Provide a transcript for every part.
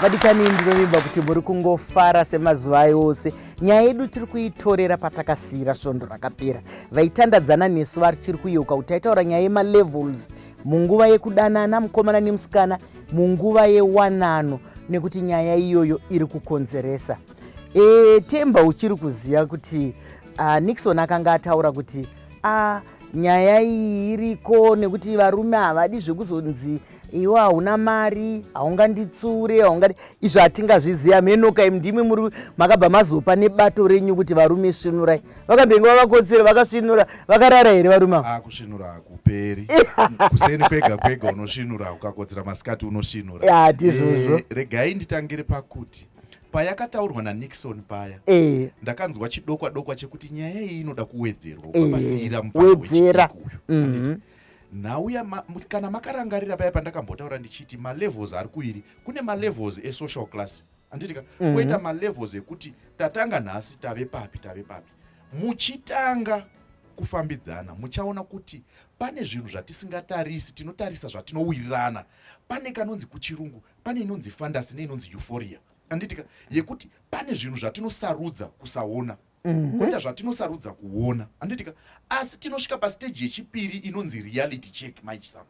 vadikani ndinovimba kuti muri kungofara semazuva ayose. Nyaya yedu tiri kuitorera patakasiyira svondo rakapera. Vaitandadzana nesu vachiri kuyeuka kuti taitaura nyaya yemalevels munguva yekudanana mukomana nemusikana, munguva yewanano, nekuti nyaya iyoyo iri kukonzeresa. Temba uchiri kuziva kuti Nixon akanga ataura kuti nyaya iyi iriko nekuti varume havadi zvekuzonzi iwe hauna mari, haunganditsure, izvo hatingazviziva. Menokai ndimi muri makabva mazopa nebato renyu kuti varume svinurai. Vakambenga vavakotsera vakasvinura, vakarara here varume ava? Kusvinura hakuperi. Kuseni kwega kwega unosvinura, ukakotsera masikati unosvinura. Hatizvozvo. Regai nditangire pakuti payakataurwa naNixon paya, ndakanzwa chidokwa dokwa chekuti nyaya iyi inoda kuwedzerwa ukapasiyira mufaro wechitiki uyu. Nauya kana makarangarira paya pandakambotaura ndichiti malevels ari kuiri, kune malevels esocial class, anditika koita malevels ekuti tatanga nhasi tave papi. Muchitanga kufambidzana muchaona kuti pane zvinhu zvatisingatarisi, tinotarisa zvatinowirirana. Pane kanonzi kuchirungu, pane inonzi fantasy neinonzi euphoria, anditika yekuti pane zvinhu zvatinosarudza kusaona, koita zvatinosarudza kuona, anditika. Asi tinosvika pastage yechipiri inonzi reality check. Maichisama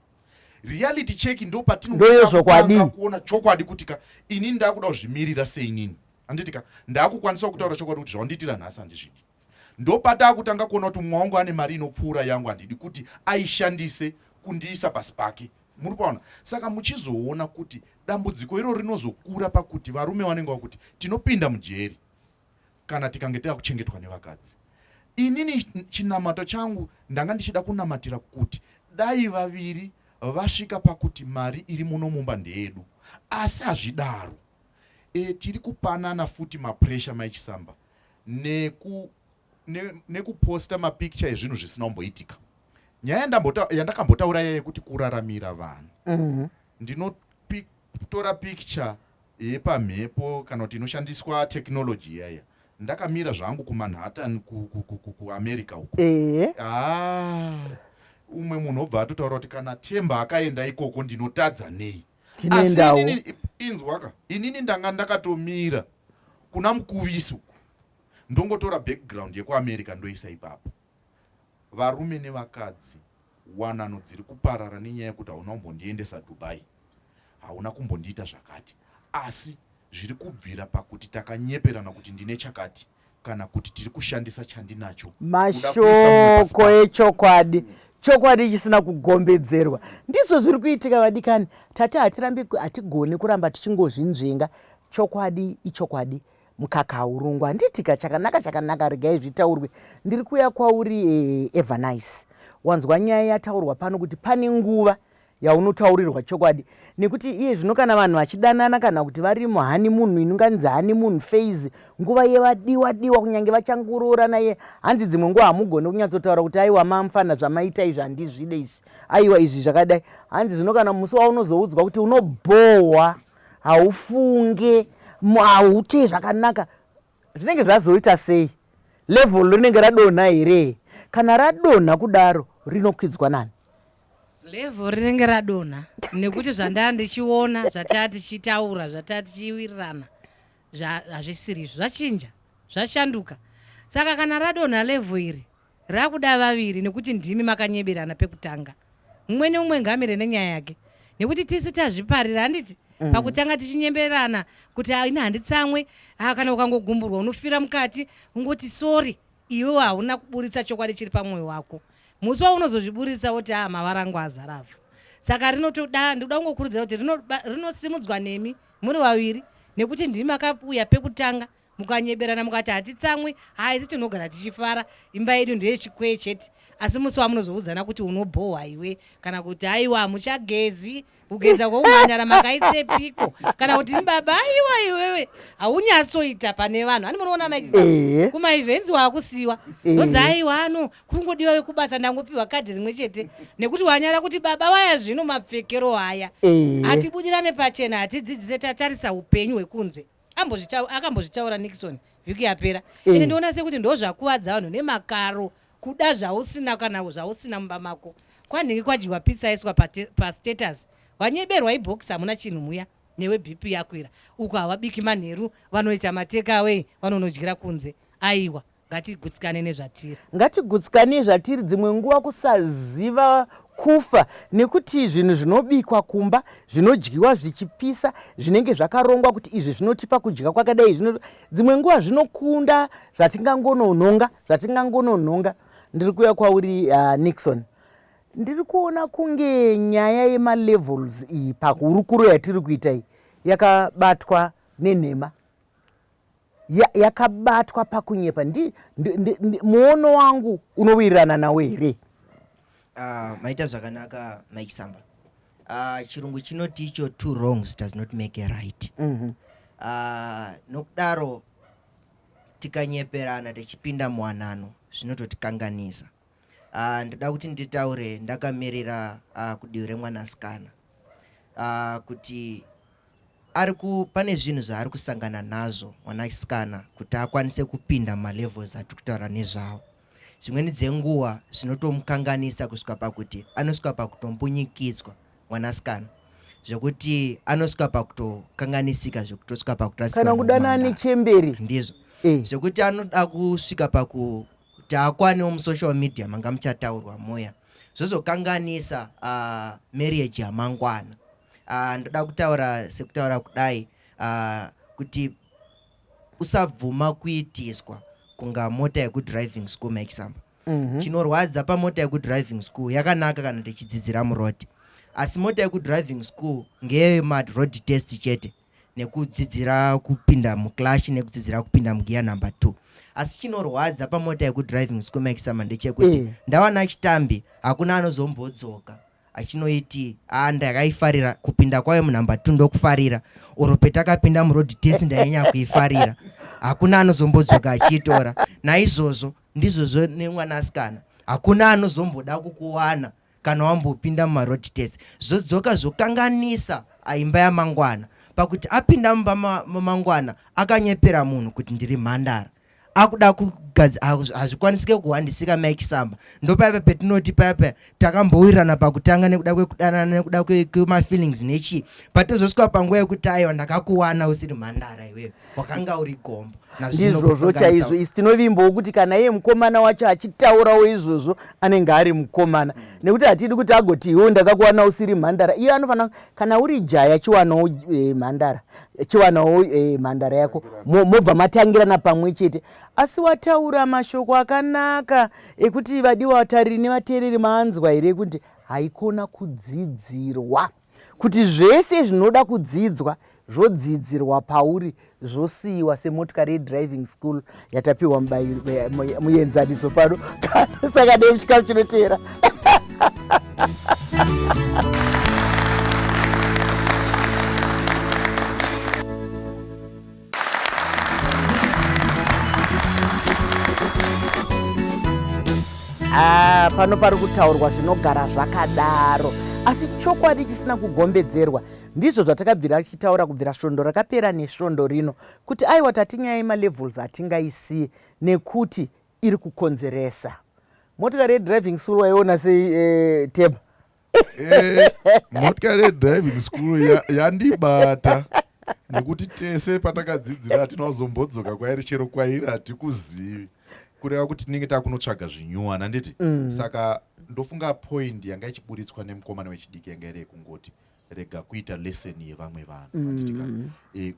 reality check ndo patinokuona kuona chokwadi kutika inini ndakuda kuzvimirira seinini, anditika ndakukwanisa kutaura chokwadi kuti zvaundiitira nhasi handizvidi. Ndo patakutanga kuona kuti mumwe wangu ane mari inopfuura yangu, handidi kuti aishandise kundiisa pasi pake. Muri paona? Saka muchizoona kuti dambudziko iro rinozokura pakuti varume vanenge vakuti tinopinda mujeri kana tikange takuchengetwa nevakadzi. Inini chinamato changu ndanga ndichida kunamatira kuti dai vaviri vasvika pakuti mari iri muno mumba ndeyedu. Asi hazvidaro. Tiri kupanana futi mapressure Maichisamba nekuposta mapicture ezvinhu zvisina kumboitika. Nyaya yandakambotaura yekuti kuraramira vanhu. Ndinotora picture yepamhepo kana kuti inoshandiswa technology yaya. Ndakamira zvangu kuManhattan kuAmerica uko. Umwe munhu obva atotaura kuti kana Temba akaenda ikoko ndinotadza nei. Asi inzwaka inini ndanga ndakatomira kuna mukuviso ndongotora background yekuAmerica ndoisa ipapo. Varume nevakadzi wanano dziri kuparara nenyaya yekuti hauna kumbondiendesa Dubai, hauna kumbondiita zvakati, asi zviri kubvira pakuti takanyeperana kuti ndine chakati kana kuti tiri kushandisa chandinacho. Mashoko echokwadi, chokwadi chisina kugombedzerwa, ndizvo zviri kuitika vadikani. Tati hatigoni kuramba tichingozvinzvenga. Chokwadi ichokwadi, mukaka haurungwa. Nditika chakanaka regai zvitaurwe. Ndiri kuuya kwauri Evernice. Wanzwa nyaya yataurwa pano kuti pane nguva yaunotaurirwa chokwadi, nekuti iye zvino kana vanhu vachidanana kana kuti vari muhoneymoon, inonganzi honeymoon phase, nguva yevadiwa kunyange vachangurorana ye, hanzi dzimwe nguva hamugoni kunyatsotaura kuti aiwa mamufana zvamaita izvi handizvide izvi, aiwa izvi zvakadai. Hanzi zvino kana musi waunozoudzwa kuti unobhohwa, haufunge, haute zvakanaka, zvinenge zvazoita sei? Level rinenge radonha here? Kana radonha kudaro rinokwidzwa nani? Level rinenge radonha nekuti zvandanga ndichiona, zvataa tichitaura, zvataa tichiwirirana, hazvisiri zvachinja, zvashanduka. Saka kana radonha level iri rakuda vaviri, nekuti ndimi makanyeberana pekutanga. Mumwe neumwe ngamire nenyaya yake, nekuti tisu tazviparira, handiti pakutanga tichinyemberana kuti ina handitsamwe, kana ukangogumburwa unofira mukati ungoti sorry, iwe hauna kuburitsa chokwadi chiri pamwoyo wako. Musi waunozozviburitsa woti mavarangu azarafu. Saka rinotoda, ndikuda kungokurudzira kuti rinosimudzwa nemi muri vaviri, nekuti ndimi makauya pekutanga mukanyeberana mukati hatitsamwe, haisi tinogara tichifara, imba yedu ndeyechikwe chete. Asi musi wamunozoudzana kuti unobhohwa iwe, kana kuti aiwa hamuchagezi, kugeza kwoumhanyara makaitsepiko, kana kuti baba aiwa iwewe haunyatsoita pane vanhu. Hani munoona Maichisamba kumaevents waakusiwa nodzi aiwa ano kurungodiwa wekubasa ndangopiwa kadhi rimwe chete, nekuti wanyara kuti baba waya zvino mapfekero haya hatibudirane pachena, hatidzidzise tatarisa upenyu hwekunze. Akambozvitaura Nixon vhiki yapera. Ine ndinoona sekuti ndo zvakuwadza vanhu nemakaro, kuda zvausina kana zvausina mumba mako. Kwanhingi kwadyiwa pizza iswa pa status, wanyeberwa ibox hamuna chinhu muya. newe BP yakwira uko havabiki manheru vanoita matekaway vanonodyira kunze. Aiwa, ngatigutsikane nezvatiri, ngatigutsikane zvatiri. Dzimwe nguva kusaziva kufa nekuti zvinhu zvinobikwa kumba zvinodyiwa zvichipisa zvinenge zvakarongwa kuti izvi zvinotipa kudya kwakadai, dzimwe nguva zvinokunda zvatingangononhonga. Ndiri kuuya kwauri Nixon, ndiri kuona kunge nyaya yemalevels iyi pahurukuro yatiri kuita iyi yakabatwa nenhema, yakabatwa pakunyepa. Muono wangu unowirirana nawe here? Maita zvakanaka Maisamba. Chirungu chinoti icho 2 wrongs does not make a right. Nokudaro tikanyeperana tichipinda muwanano zvinototikanganisa. Ndoda kuti nditaure ndakamirira kudivi remwanasikana kuti pane zvinhu zvaari kusangana nazvo mwanasikana kuti akwanise kupinda malevels atiri kutaura nezvawo. Zvimweni dzenguva zvinotomukanganisa kusvika pakuti anosvika pakutombunyikidzwa mwanasikana, zvekuti anosvika pakutokanganisika zvekutosvika kana kudana nechemberi. Ndizvo zvekuti anoda kusvika pakuti akwanewo musocial media manga muchataurwa moya zvozokanganisa marriage yamangwana. Ndoda kutaura sekutaura kudai kuti usabvuma kuitiswa kunga mota yekudriving school Maisamba. Chinorwadza pamota yekudriving school yakanaka kana tichidzidzira muroad, asi mota yekudriving school ngeyemaroad test chete nekudzidzira kupinda muclash nekudzidzira kupinda mugear number 2. Asi chinorwadza pamota yekudriving school Maisamba ndechekuti ndawana chitambi hakuna anozombodzoka achinoiti ndakaifarira kupinda kwayo munumber 2 ndokufarira, oro petakapinda muroad test ndainya kuifarira, hakuna anozombodzoka achiitora. Naizvozvo ndizvozvo nemwanasikana, hakuna anozomboda kukuwana kana wambopinda mumaroad test. Zvodzoka zvokanganisa aimba yamangwana pakuti apinda mumangwana akanyepera munhu kuti ndiri mhandara, akuda hazvikwanisike kuhandisika Maisamba. Ndopaipa petinoti paipa takambowirirana pakutanga nekuda kwekudanana nekuda kwemafeelings nechi, patozosvika panguva yekuti aiwa ndakakuwana usiri mhandara iwewe wakanga uri gombo. Ndizvozvo chaizvo isi tinovimbawo kuti kana iye mukomana wacho achitaurawo izvozvo anenge ari mukomana, nekuti hatidi kuti agoti iwo ndakakuwana usiri mhandara. Iyo anofanira kana uri jaya chiwanawo mhandara, chiwanawo mhandara yako mobva matangirana pamwe chete. Asi wataura mashoko akanaka ekuti vadiwa vatariri nevateereri maanzwa here kuti haikona kudzidzirwa, kuti zvese zvinoda kudzidzwa zvodzidzirwa pauri zvosiyiwa semotikari yedriving school yatapiwa muenzaniso pano. Saka dei muchikamu chinoteera pano pari kutaurwa zvinogara zvakadaro, asi chokwadi chisina kugombedzerwa. Ndizvo zvatakabvira tichitaura kubvira svondo rakapera nesvondo rino kuti aiwa tatinyaya yemalevels hatingaisiyi nekuti iri kukonzeresa. Motikari yedriving school waiona sei Teba? Motikari yedriving school yandibata nekuti tese patakadzidzira hatinozombodzoka kwairi chero kwairi hatikuzivi, kureva kuti tinenge takunotsvaga zvinyuwana handiti. Saka ndofunga point yanga ichiburitswa nemukomana wechidiki yanga iri yekungoti rega kuita lesson yevamwe vanhu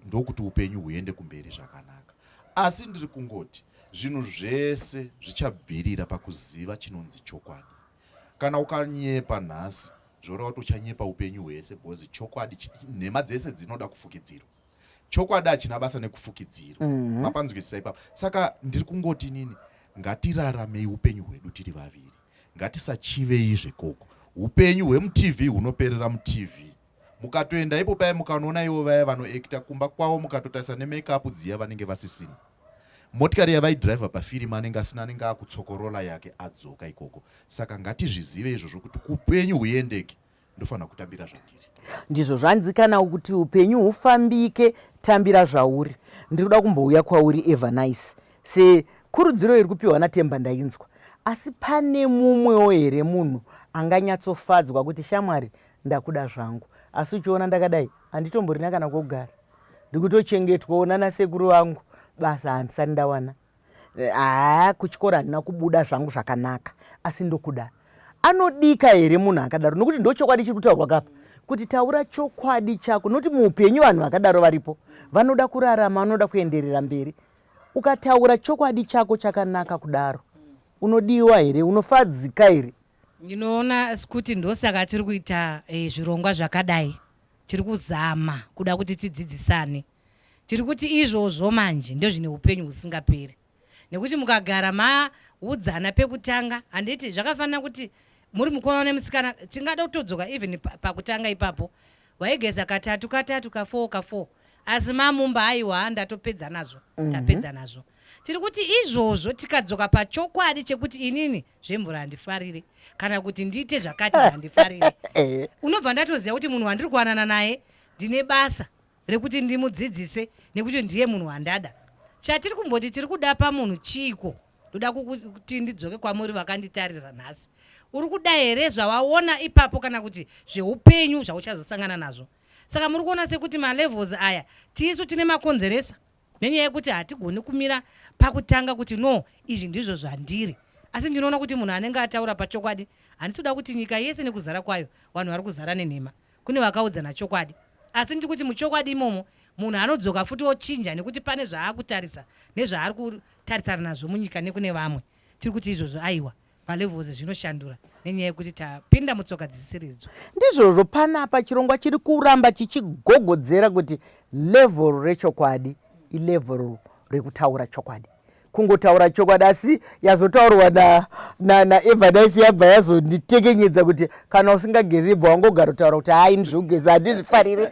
ndokuti upenyu huende kumberi zvakanaka. Asi ndiri kungoti zvinhu zvese zvichabvirira pakuziva chinonzi chokwadi. Kana ukanyepa nhasi zvoreva kuti uchanyepa upenyu hwese, because chokwadi nhema dzese dzinoda kufukidzirwa. Chokwadi hachina basa nekufukidzirwa. Mapanzwisisa ipapo. Saka ndiri kungoti nini, ngatiraramei upenyu hwedu tiri vaviri, ngatisachivei zvekoko. Upenyu hwemutv hunoperera mutv. Mukatoenda ipo paya mukanoona ivo vaya vanoekta kumba kwavo mukatotarisa nemakeup dziya vanenge vasisina. Motikari yavaidhiraivha pafirimu anenge asina, anenge akutsokorola yake adzoka ikoko. Saka ngatizvizive izvozvo kuti upenyu huendeke ndofanira kutambira zvandiri. Ndizvo zvanzi kana kuti upenyu hufambike tambira zvauri. Ndiri kuda kumbouya kwauri Evernice. Sekurudziro iri kupiwa naTemba ndainzwa. Asi pane mumwewo here munhu anganyatsofadzwa kuti shamwari ndakuda zvangu, asi uchiona ndakadai handitomborina kana kugara ndikutochengetwa ona nasekuru vangu basa handisati ndawana. Kuchikora handina kubuda zvangu zvakanaka asi ndokuda. Anodika here munhu akadaro? Nokuti ndochokwadi chiri kutaurwa kapa kuti taura chokwadi chako, nokuti muupenyu vanhu vakadaro varipo, vanoda kurarama, vanoda kuenderera mberi. Ukataura chokwadi chako chakanaka kudaro, unodiwa here? Unofadzika here? Ndinoona kuti ndosaka tiri kuita zvirongwa zvakadai, tiri kuzama kuda kuti tidzidzisane, tiri kuti izvozvo manje ndio zvine upenyu husingaperi. Nekuti mukagara maudzana pekutanga, handiti zvakafanira kuti muri mukoma nemusikana tingada kutodzoka even pakutanga ipapo waigeza katatu ka4 asi mamumba aiwa ndatopedza nazvo tapedza nazvo. Tiri kuti izvozvo tikadzoka pachokwadi chekuti inini zvemvura handifarire kana kuti ndiite zvakati zvandifarire, unobva ndatoziva kuti munhu wandiri kuwanana naye ndine basa rekuti ndimudzidzise nekuti ndiye munhu wandada. Chatiri kumboti tiri kuda pamunhu chiko, ndoda kuti ndidzoke kwamuri vakanditarira nhasi. Uri kuda here zvawaona ipapo kana kuti zveupenyu zvauchazosangana nazvo? Saka muri kuona sekuti malevels aya tisu tine makonzeresa nenyaya yekuti hatigoni kumira pakutanga kuti no izvi ndizvo zvandiri. Asi ndinoona kuti munhu anenge ataura pachokwadi, handisi kuda kuti nyika yese nekuzara kwayo vanhu vari kuzara nenhema, kune vakaudzana chokwadi. Asi ndiri kuti muchokwadi imomo munhu anodzoka futi ochinja nekuti pane zvaakutarisa nezvaari kutarisana nazvo munyika nekune vamwe. Tiri kuti izvozvo aiwa malevels zvinoshandura nenyaya yekuti tapinda mutsoka dzisiridzo. Ndizvozvo panapa chirongwa chiri kuramba chichigogodzera kuti level rechokwadi ilevel rekutaura chokwadi. Kungotaura chokwadi asi yazotaurwa na Evanice yabva yazonditekenyedza kuti kana usingagezi ibva wangogara kutaura kuti hai ndizvogeza handizvifarire.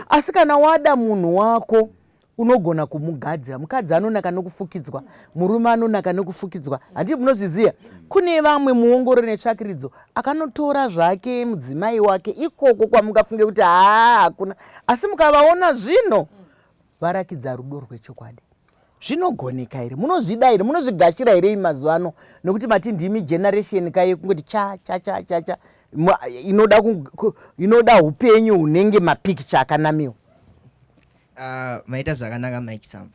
Asi kana wada munhu wako unogona kumugadzira. Mukadzi anonaka nokufukidzwa, murume anonaka nokufukidzwa. Handii munozviziva? Kune vamwe muongoro netsvakiridzo akanotora zvake mudzimai wake ikoko kwamungafunge kuti hakuna, asi mukavaona zvino varakidza rudo rwechokwadi. Zvinogoneka here? Munozvida here? Munozvigashira here mazuva ano? Nokuti mati ndimi generation kaye kungoti cha inoda upenyu hunenge mapicture akanamiwa. Maita zvakanaka Mike Samba.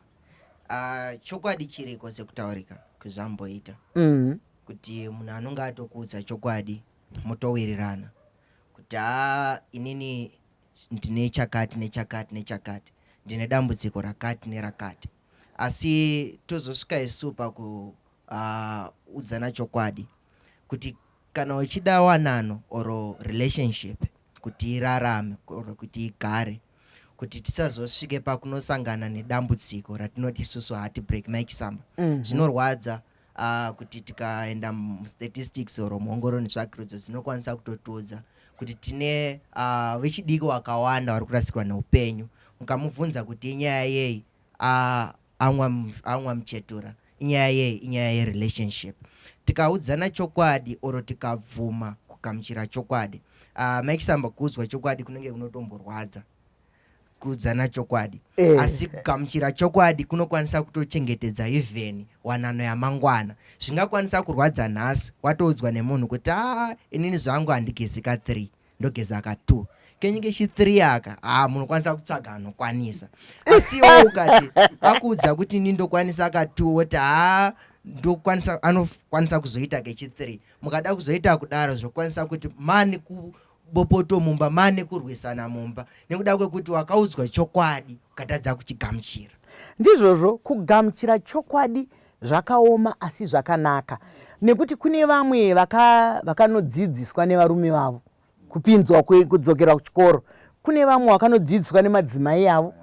Chokwadi chiriko sekutaurika kuzvamboita kuti munhu anonge atokuudza chokwadi mutowirirana kuti inini ndine chakati nechakati nechakati, ndine dambudziko rakati nerakati, asi tozosvika isu pakuudzana chokwadi kuti kana uchida wanano oro relationship kuti irarame oro kuti igare, kuti tisazosvike pakunosangana nedambudziko ratinoti isusu heartbreak Mike Samba. Zvinorwadza kuti tikaenda mustatistics oro muongoro netsvakiridzo dzinokwanisa kutotiudza kuti tine vechidiki vakawanda vari kurasikirwa neupenyu. Mukamubvunza kuti inyaya yei, amwa muchetura, inyaya yei, inyaya yerelationship. Tikaudzana chokwadi oro tikabvuma kugamuchira chokwadi, Mike Samba, kuudzwa chokwadi kunenge kunotomborwadza kuudzana chokwadi, asi kugamuchira chokwadi kunokwanisa kutochengetedza even wanano yamangwana. Zvingakwanisa kurwadza nhasi watoudzwa nemunhu kuti inini zvangu handigezi ka3 ndogeza ka2, kenyike chi3 aka munokwanisa kutsvaga anokwanisa. Asi ukati akuudza kuti ini ndokwanisa ka2 woti ndokwanisa, anokwanisa kuzoita kechi3. Mukada kuzoita kudaro zvokwanisa kuti mane kubopoto mumba, mane kurwisana mumba nekuda kwekuti wakaudzwa chokwadi ukatadza kuchigamuchira. Ndizvozvo kugamuchira chokwadi zvakaoma asi zvakanaka, nekuti kune vamwe vakanodzidziswa nevarume vavo kupinzwa kudzokera kuchikoro, kune vamwe vakanodzidziswa nemadzimai avo,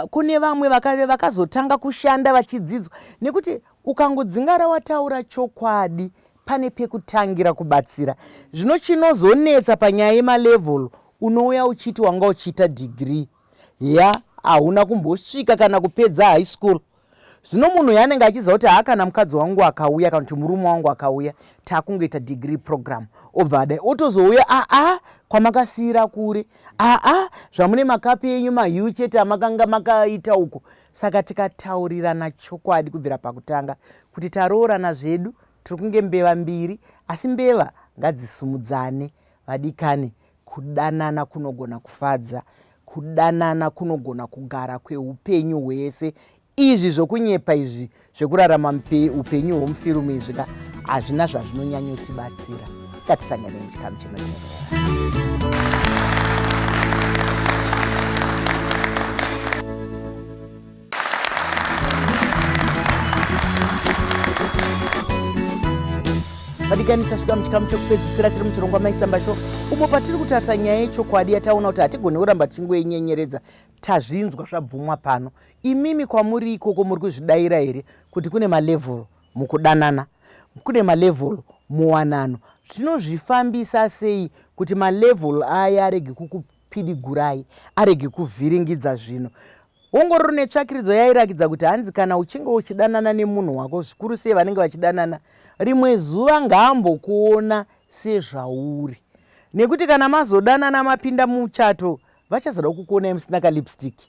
kune vamwe vakazotanga kushanda vachidzidzwa. Nekuti ukangodzingara wataura chokwadi pane pekutangira kubatsira. Zvino chinozonetsa panyaya yemalevel, unouya uchiti wanga uchiita degree hauna kumbosvika kana kupedza high school. Zvino munhu yanenge achiziva kuti kana mukadzi wangu akauya kana kuti murume wangu akauya takungoita degree program, obva adai otozouya kwamakasiyira kure, zvamune makapi enyu mahiu chete amakanga makaita uko. Saka tikataurirana chokwadi kubvira pakutanga kuti taroorana zvedu tiri kunge mbeva mbiri, asi mbeva ngadzisumudzane vadikani kudanana kunogona kufadza, kudanana kunogona kugara kweupenyu hwese. Izvi zvokunyepa izvi zvekurarama upenyu hwomufirumu izvi hazvina zvazvinonyanyotibatsira. Ngatisangane muchikamu chinotevera. Vadikani, tasvika muchikamu chokupedzisira tiri muchirongwa Maisamba Show, umo patiri kutarisa nyaya yechokwadi yataona kuti hatigoni kuramba tichingoinyenyeredza. Tazvinzwa zvabvumwa pano. Imimi kwamuri ikoko muri kuzvidayira here kuti kune malevhel mukudanana, kune malevhel muwanano? Zvinozvifambisa sei kuti malevhel aya arege kukupidigurai, arege kuvhiringidza zvino? Ongororo netsvakiridzo yairakidza kuti hanzi kana uchinge uchidanana nemunhu wako, zvikuru sei vanenge vachidanana, rimwe zuva ngaambokuona sezvauri. Nekuti kana mazodanana mapinda muchato, vachazoda kukuonai musina kalipstick,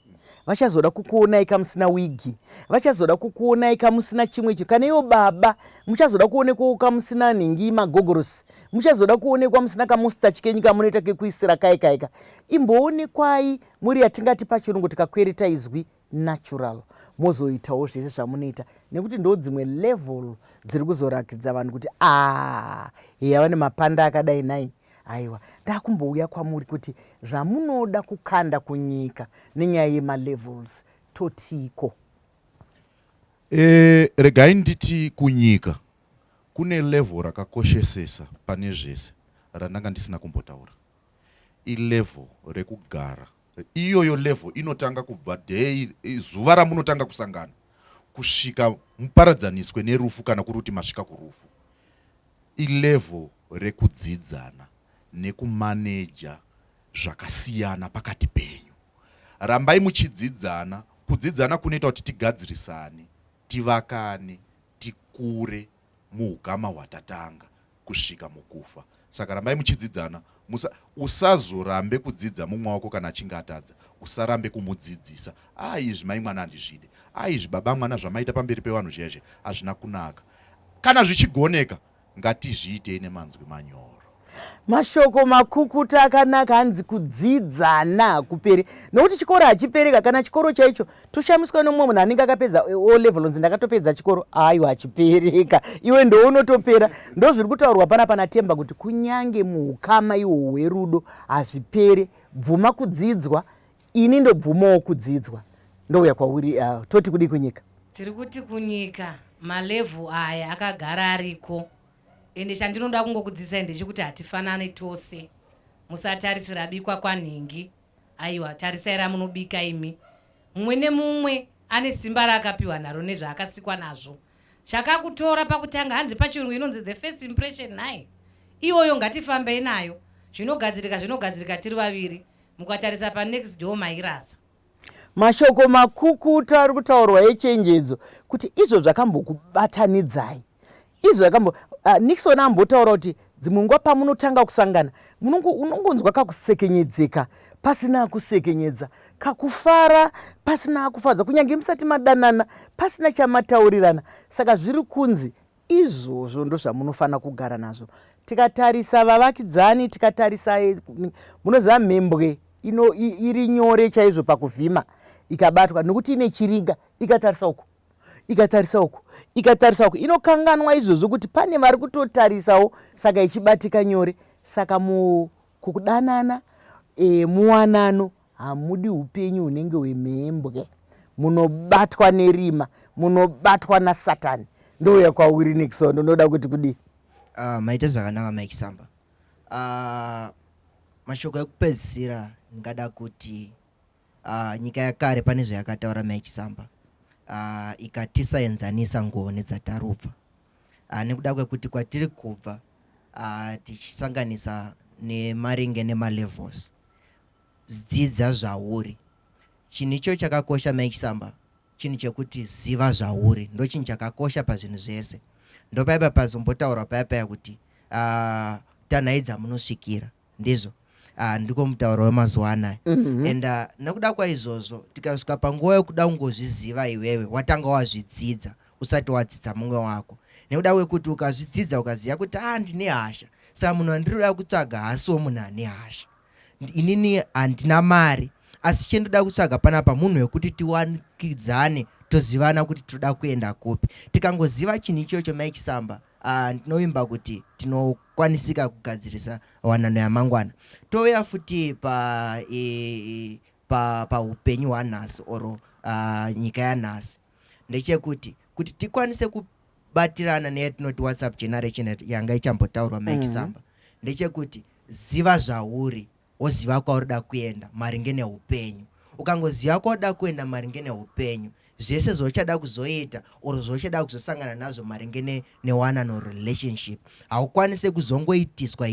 vachazoda kukuonai kamusina wigi, vachazoda kukuonai kamusina chimwe chinhu. Kana iwo baba, muchazoda kuonekwa kamusina nhingi magogorosi, muchazoda kuonekwa musina kamustachi kenyu kamunoita kekuisira kaikaika. Imboonekwai muri yatingati pachirungu tikakweretaizwi natural, mozoitawo zvese zvamunoita, nekuti ndo dzimwe level dziri kuzorakidza vanhu kuti heya vane mapanda akadai nai. Aiwa, ndakumbouya kwamuri kuti zvamunoda kukanda kunyika nenyaya yemalevels totiko. Regai nditi kunyika kune level rakakoshesesa pane zvese randanga ndisina kumbotaura. Ilevel rekugara. Iyoyo level inotanga kubva zuva ramunotanga kusangana kusvika muparadzaniswe nerufu kana kuti masvika kurufu. Ilevel rekudzidzana nekumaneja zvakasiyana pakati penyu. Rambai muchidzidzana. Kudzidzana kunoita kuti tigadzirisane, tivakane, tikure muugama hwatatanga kusvika mukufa. Saka rambai muchidzidzana. Usazorambe kudzidza mumwe wako kana achinge atadza. Usarambe kumudzidzisa. Izvi mai mwana handizvide. Izvi baba mwana zvamaita pamberi pevanhu zvezhe hazvina kunaka. Kana zvichigoneka, ngatizviitei nemanzwi manyoro. Mashoko makukuta akanaka, hanzi kudzidzana kuperi. Nokuti chikoro hachipereka. Kana chikoro chaicho toshamiswa nomumwe munhu anenge akapedza O level onzi ndakatopedza chikoro, aiwa hachipereka. Iwe ndounotopera. Ndo zviri kutaurwa panapa naTemba kuti kunyange muukama ihwo hwerudo hazvipere. Bvuma kudzidzwa, ini ndobvumawo kudzidzwa. Ndouya kwauri, toti kudi kunyika. Tiri kuti kunyika malevhu aya akagara ariko. Ende chandinoda kungokudzidzisai ndechekuti hatifanane tose. Musatarisira bikwa kwanhingi. Aiwa, tarisai ramunobika imi. Mumwe nemumwe ane simba raakapiwa naro nezvaakasikwa nazvo. Chakakutora pakutanga, hanzi pachirungu inonzi the first impression nai. Iyoyo ngatifambei nayo. Zvinogadzirika tiri vaviri. Mukatarisa pa next door mairasa. Mashoko makukuta ari kutaurwa echenjedzo kuti izvo zvakambokubatanidzai. Izvo Nixon ambotaura kuti dzimwe nguva pamunotanga kusangana unongonzwa kakusekenyedzeka pasina kusekenyedza, kakufara pasina kufadza, kunyange musati madanana pasina chamataurirana. Saka zviri kunzi izvozvo ndo zvamunofanira kugara nazvo. Tikatarisa vavakidzani, tikatarisa munoziva mhembwe iri nyore chaizvo pakuvhima ikabatwa, nokuti ine chiringa, ikatarisa uku, ikatarisa uku, ikatarisa uku, inokanganwa izvozvo kuti pane vari kutotarisawo, saka ichibatika nyore. Saka kudanana muwanano hamudi upenyu hunenge hwemhembwe, munobatwa nerima, munobatwa naSatani. Ndouya kwauri Nixon, unoda kuti kudii? Maita zvakanaka Maisamba. Mashoko ekupedzisira ngada kuti nyika yakare pane zvayakataura Maisamba. Ikatisaenzanisa ngoni dzatarubva. Nekuda kwekuti kwatiri kubva tichisanganisa nemaringe nemalevels. Dzidza zvauri. Chinhu icho chakakosha Maisamba. Chinhu chekuti ziva zvauri. Ndo chinhu chakakosha pazvinhu zvese. Ndo paipa pazombotaura paipa kuti tanhaidza munosvikira. Ndizvo. Ndiko mutauro wemazuva anaya. And nekuda kwaizvozvo tikasvika panguva yokuda kungozviziva iwewe watanga wazvidzidza usati wadzidza mumwe wako. Nekuda kwekuti ukazvidzidza ukaziva kuti ndine hasha, saka munhu andinoda kutsvaga hasi womunhu ane hasha. inini handina mari, asi chendoda kutsvaga panapa munhu wekuti tiwanikidzane tozivana kuti toda kuenda kupi. Tikangoziva chinhu ichocho Mike Samba, ndinovimba kuti tinokwanisika kugadzirisa wanano yamangwana. Touya futi pa upenyu hwanhasi oro nyika yanhasi, ndechekuti kuti tikwanise kubatirana neyatinoti WhatsApp generation yanga ichambotaurwa Mike Samba, ndechekuti ziva zvauri woziva kwaurida kuenda maringe neupenyu. Ukangoziva kwaurida kuenda maringe neupenyu, zvese zvochada kuzoita oro zvochada kuzosangana nazvo maringe newanano relationship haukwanise kuzongoitiswa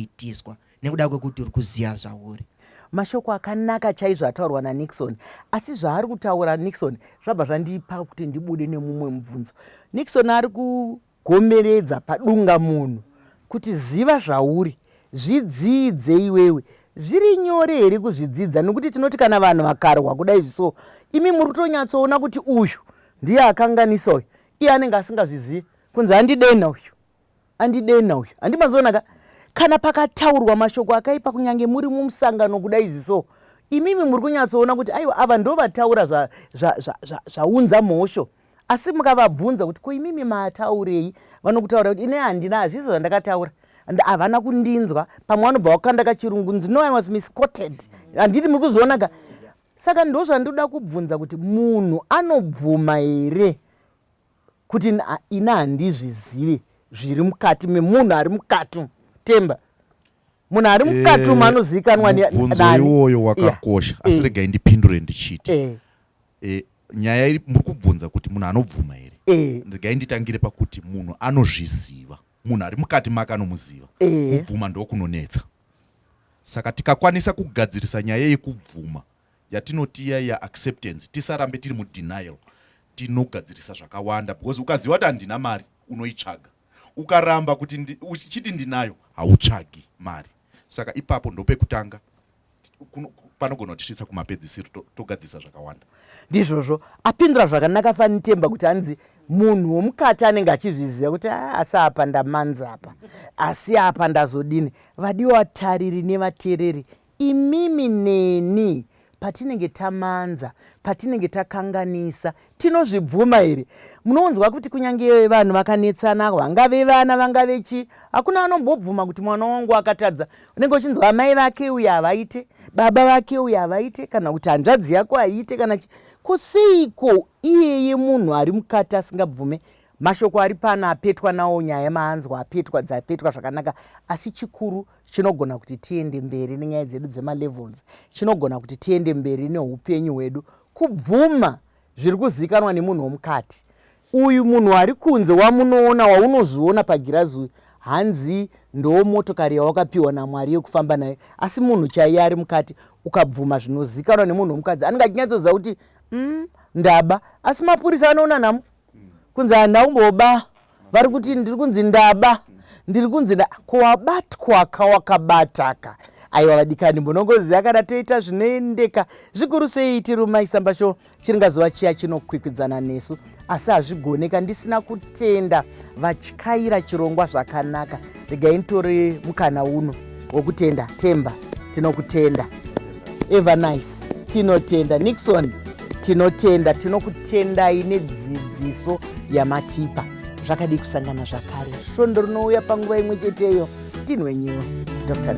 nekuda kwekuti uri kuziva zvauri. Mashoko akanaka chaizvo ataurwa naNixon, asi zvaari kutaura Nixon zvabva zvandipa kuti ndibude nemumwe mubvunzo. Nixon ari kugomeredza padunga munhu kuti ziva zvauri, zvidzidze iwewe. Zviri nyore here kuzvidzidza? Nekuti tinoti kana vanhu vakarwa kudai zviso, imi muri kutonyatsoona kuti uyu ndiye akanganisa uyu, iye anenge asingazvizivi kunzi handidena uyu, handimazoona kana pakataurwa mashoko akaipa kunyange muri mumusangano kudai zviso, imimi muri kunyatsoona kuti aiwa ava ndo vataura zvaunza mhosho. Asi mukavabvunza kuti ko imimi mataurei, vanokutaura kuti ine handina, hazvisi zvandakataura, havana kundinzwa. Pamwe vanobva wakanda kachirungu, no, I was misquoted. Handiti muri kuzviona. Saka ndo zvandoda kubvunza kuti munhu anobvuma here kuti ina handizvizive zviri mukati memunhu ari mukati Temba? Munhu ari mukati anozivikanwa mubvunzo iwoyo wakakosha, asi regai ndipindure ndichiti nyaya muri kubvunza kuti munhu anobvuma here. Regai nditangire pakuti munhu anozviziva, munhu ari mukati make anomuziva. Kubvuma ndokunonetsa. Saka tikakwanisa kugadzirisa nyaya yekubvuma yatinoti acceptance, tisarambe tiri mudenial, tinogadzirisa zvakawanda. Because ukaziva kuti handina mari unoitsvaga, ukaramba kuti uchiti ndinayo hautsvagi mari. Saka ipapo ndopekutanga panogona kutisvitsa kumapedzisiro, togadzirisa zvakawanda. Ndizvozvo apindura zvakanaka fani Temba kuti hanzi munhu womukati anenge achizviziva kuti asi apa ndamanza apa, asi apa ndazodini. Vadiwa vatariri nevateereri, imimi neni patinenge tamanza, patinenge takanganisa, tinozvibvuma here? Munonzwa kuti kunyange vanhu vakanetsana, vangave vana vangave chi, hakuna anombobvuma kuti mwana wangu akatadza. Unenge uchinzwa mai vake uyu havaite, baba vake uyu havaite, kana kuti hanzvadzi yako haiite kana chi. Kuseiko iyeye munhu ari mukati asingabvume? Mashoko ari pana apetwa nawo, nyaya maanzwa apetwa dzapetwa zvakanaka, asi chikuru chinogona kuti tiende mberi nenyaya dzedu dzemalevels, chinogona kuti tiende mberi neupenyu hwedu, kubvuma zviri kuzivikanwa nemunhu womukati. Uyu munhu ari kunze wamunoona, waunozviona pagirazi, hanzi ndo motokari yawakapiwa naMwari yekufamba nayo, asi munhu chaiye ari mukati. Ukabvuma zvinozivikanwa nemunhu womukadzi, anenge achinyatsoziva kuti ndaba, asi mapurisa anoona namo kunzi handaumboba, vari kuti ndiri kunzi ndaba, ndiri kunzi kuwabatwa kawakabataka. Aiwa vadikani, munongoziva kana toita zvinoendeka. Zvikuru sei tiri Mike Samba Show, chiringazuva chiya chinokwikwidzana nesu, asi hazvigoneka ndisina kutenda vatyaira chirongwa zvakanaka. Regai nitore mukana uno wokutenda Temba, tinokutenda. Eva Nice, tinotenda. Nixon, tinotenda, tinokutendai nedzidziso yamatipa. Zvakadi kusangana zvakare. Svondo rinouya panguva imwe cheteyo. Tinwenyiwa Dr.